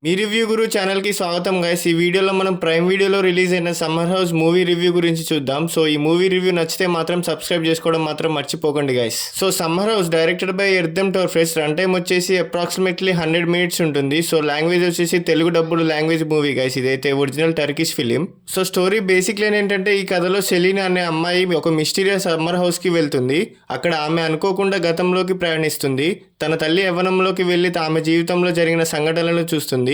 మీ review గురు ఛానల్కి స్వాగతం guys. ఈ వీడియోలో మనం ప్రైమ్ వీడియోలో రిలీజ్ అయిన సమ్మర్ హౌస్ మూవీ రివ్యూ గురించి చూద్దాం. సో ఈ మూవీ రివ్యూ నచ్చితే మాత్రం సబ్స్క్రైబ్ చేసుకోవడం మాత్రం మర్చిపోకండి guys. So summer house directed by Erdem Torfes, run time వచ్చేసి అప్రాక్సిమేట్లీ 100 minutes ఉంటుంది. సో లాంగ్వేజ్ వచ్చేసి తెలుగు డబ్బుడు లాంగ్వేజ్ మూవీ గైస్. ఇదైతే original Turkish film. So story basic line ఏంటంటే, ఈ కథలో సెలీనా అనే అమ్మాయి ఒక మిస్టీరియస్ సమ్మర్ హౌస్కి వెళ్తుంది. అక్కడ ఆమె అనుకోకుండా గతంలోకి ప్రయాణిస్తుంది. తన తల్లి యవ్వనంలోకి వెళ్ళి ఆమె జీవితంలో జరిగిన సంఘటనలను చూస్తుంది.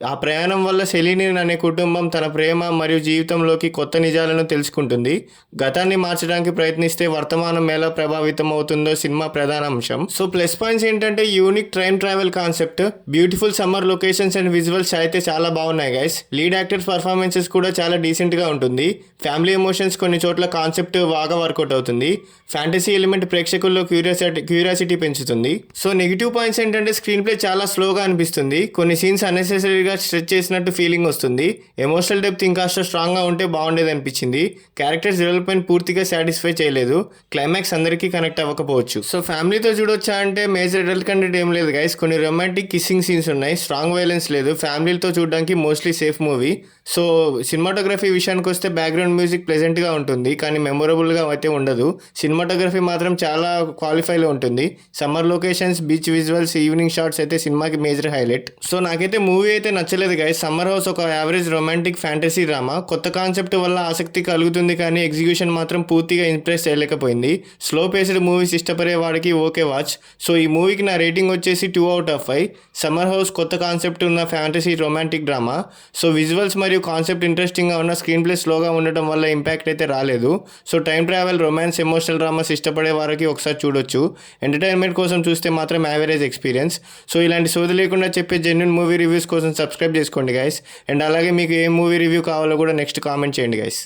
ఆ ప్రయాణం వల్ల సెలీనా అనే కుటుంబం తన ప్రేమ మరియు జీవితంలోకి కొత్త నిజాలను తెలుసుకుంటుంది. గతాన్ని మార్చడానికి ప్రయత్నిస్తే వర్తమానం ఎలా ప్రభావితం అవుతుందో సినిమా ప్రధాన అంశం. సో ప్లస్ పాయింట్స్ ఏంటంటే, unique train travel concept, beautiful summer locations and visuals అయితే చాలా బాగున్నాయి గైస్. లీడ్ యాక్టర్స్ పర్ఫార్మెన్సెస్ కూడా చాలా డీసెంట్గా ఉంటుంది. ఫ్యామిలీ ఎమోషన్స్ కొన్ని చోట్ల కాన్సెప్ట్ బాగా వర్కౌట్ అవుతుంది. ఫ్యాంటసీ ఎలిమెంట్ ప్రేక్షకుల్లో క్యూరియాసిటీ పెంచుతుంది. సో నెగిటివ్ పాయింట్స్ ఏంటంటే, స్క్రీన్ ప్లే చాలా స్లోగా అనిపిస్తుంది. కొన్ని సీన్స్ అన్నెసెసరీగా స్ట్రెచ్ చేసినట్టు ఫీలింగ్ వస్తుంది. ఎమోషనల్ డెప్త్ ఇంకాస్త స్ట్రాంగ్గా ఉంటే బాగుండేది అనిపించింది. క్యారెక్టర్స్ డెవలప్మెంట్ పూర్తిగా సాటిస్ఫై చేయలేదు. క్లైమాక్స్ అందరికీ కనెక్ట్ అవ్వకపోవచ్చు. సో ఫ్యామిలీతో చూడొచ్చా అంటే మేజర్ అడల్ట్ కంటెంట్ ఏం లేదు గైస్. కొన్ని రొమాంటిక్ కిస్సింగ్ సీన్స్ ఉన్నాయి. స్ట్రాంగ్ వైలెన్స్ లేదు. ఫ్యామిలీతో చూడడానికి mostly safe movie. So cinematography విషయానికి వస్తే బ్యాక్గ్రౌండ్ మ్యూజిక్ ప్లెజెంట్గా ఉంటుంది, కానీ మెమొరబుల్గా అయితే ఉండదు. సినిమాటోగ్రఫీ మాత్రం చాలా క్వాలిఫైలో ఉంటుంది. Summer locations, beach visuals, evening shots అయితే సినిమాకి మేజర్ హైలైట్. సో నాకైతే మూవీ అయితే నచ్చలేదు గైస్. సమ్మర్ హౌస్ ఒక యావరేజ్ రొమాంటిక్ ఫ్యాంటసీ డ్రామా. కొత్త కాన్సెప్ట్ వల్ల ఆసక్తి కలుగుతుంది, కానీ ఎగ్జిక్యూషన్ మాత్రం పూర్తిగా ఇంప్రెస్ చేయలేకపోయింది. స్లో పేస్డ్ మూవీస్ ఇష్టపడే వాడికి ఓకే వాచ్. సో ఈ మూవీకి నా రేటింగ్ వచ్చేసి 2/5. సమ్మర్ హౌస్ కొత్త కాన్సెప్ట్ ఉన్న fantasy romantic drama. So visuals మరియు కాన్సెప్ట్ ఇంట్రెస్టింగ్గా ఉన్న, స్క్రీన్ ప్లే స్లోగా ఉండటం వల్ల ఇంపాక్ట్ అయితే రాలేదు. So time travel, romance, emotional dramas ఇష్టపడే వారికి ఒకసారి చూడొచ్చు. ఎంటర్టైన్మెంట్ కోసం చూస్తే మాత్రం యావరేజ్ ఎక్స్పీరియన్స్. సో ఇలాంటి సోది లేకుండా చెప్పే జెన్యూన్ మూవీ రివ్యూస్ కోసం సబ్స్క్రైబ్ చేసుకోండి గైస్. అండ్ అలాగే మీకు ఏ మూవీ రివ్యూ కావాలో కూడా నెక్స్ట్ కామెంట్ చేయండి గైస్.